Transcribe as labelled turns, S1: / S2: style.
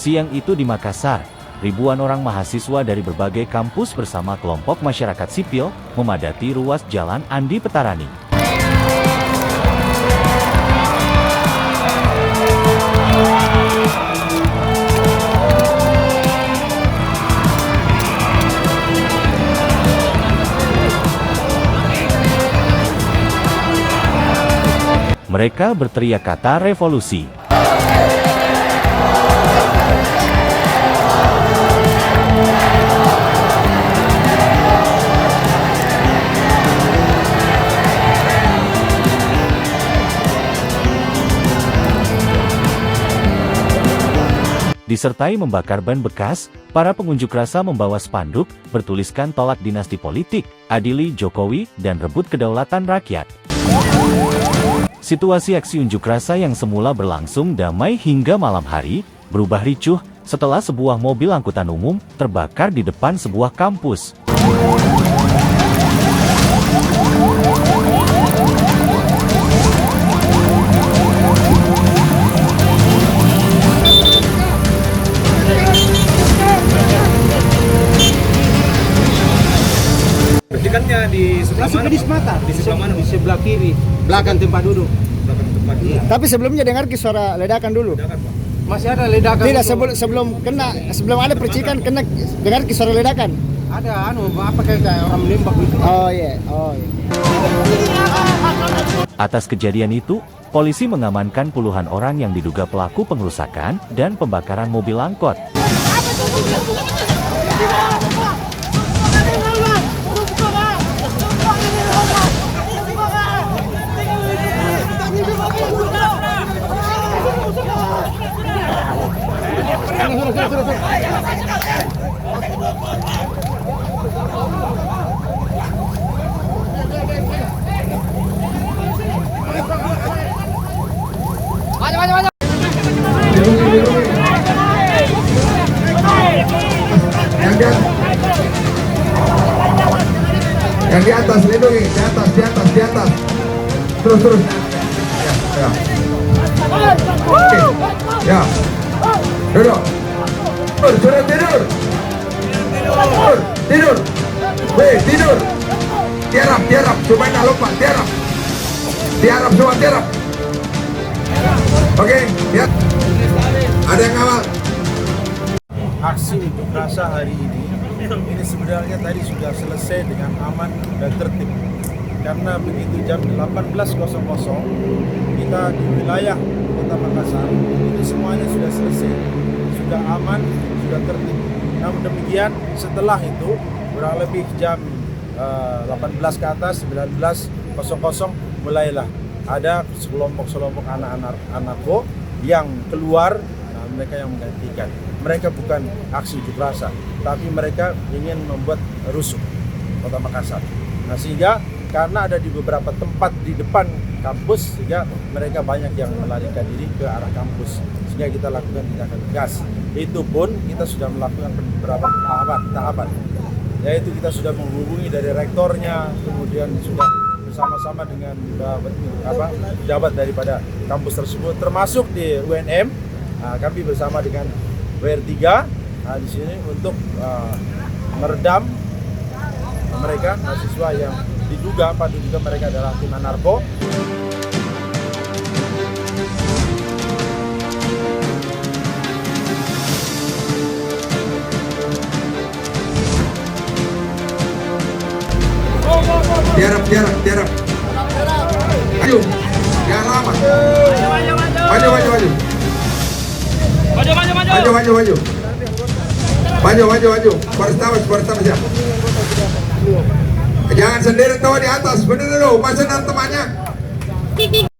S1: Siang itu di Makassar, ribuan orang mahasiswa dari berbagai kampus bersama kelompok masyarakat sipil memadati ruas Jalan Andi Petarani. Mereka berteriak kata revolusi. Disertai membakar ban bekas, para pengunjuk rasa membawa spanduk bertuliskan tolak dinasti politik, adili Jokowi, dan rebut kedaulatan rakyat. Situasi aksi unjuk rasa yang semula berlangsung damai hingga malam hari, berubah ricuh setelah sebuah mobil angkutan umum terbakar di depan sebuah kampus.
S2: Percikannya di sebelah mana? Di sebelah mana? Di sebelah kiri, belakang tempat duduk. Belakang tempat duduk.
S3: Tapi sebelumnya dengar suara ledakan dulu.
S2: Ledakan, Pak. Masih ada ledakan.
S3: Tidak, sebelum ada percikan kena dengar suara ledakan.
S2: Ada apa kayak orang menembak gitu.
S3: Oh iya.
S1: Atas kejadian itu, polisi mengamankan puluhan orang yang diduga pelaku pengerusakan dan pembakaran mobil angkot.
S4: Yang di atas lindungi, di atas. Terus. Ya. Oke. Ya. Duduk. Sudah tidur. Tidur. Weh, tidur. Tiarap. Supaya nggak lupa, tiarap. Semua tiarap. Oke, lihat. Ada yang ngawal.
S2: Aksi unjuk rasa hari ini sebenarnya tadi sudah selesai dengan aman dan tertib. Karena begitu jam 18.00 kita di wilayah Kota Makassar itu semuanya sudah selesai, sudah aman, sudah tertib. Namun demikian setelah itu kurang lebih jam 18 ke atas 19.00 mulailah ada sekelompok anak-anak anarko yang keluar. Nah, mereka yang menggantikan. Mereka bukan aksi unjuk rasa, tapi mereka ingin membuat rusuh Kota Makassar. Nah, sehingga karena ada di beberapa tempat di depan kampus, sehingga mereka banyak yang melarikan diri ke arah kampus. Sehingga kita lakukan tindakan tegas. Itu pun kita sudah melakukan beberapa tahapan. Yaitu kita sudah menghubungi dari rektornya, kemudian sudah bersama-sama dengan pejabat daripada kampus tersebut, termasuk di UNM. Kami bersama dengan WR3 di sini untuk meredam mereka mahasiswa yang diduga mereka adalah tim anarko.
S4: Tiarap. Ayo, jangan lama. Maju. Baris ya. Jangan sendiri tahu di atas, bener dulu, masa temannya.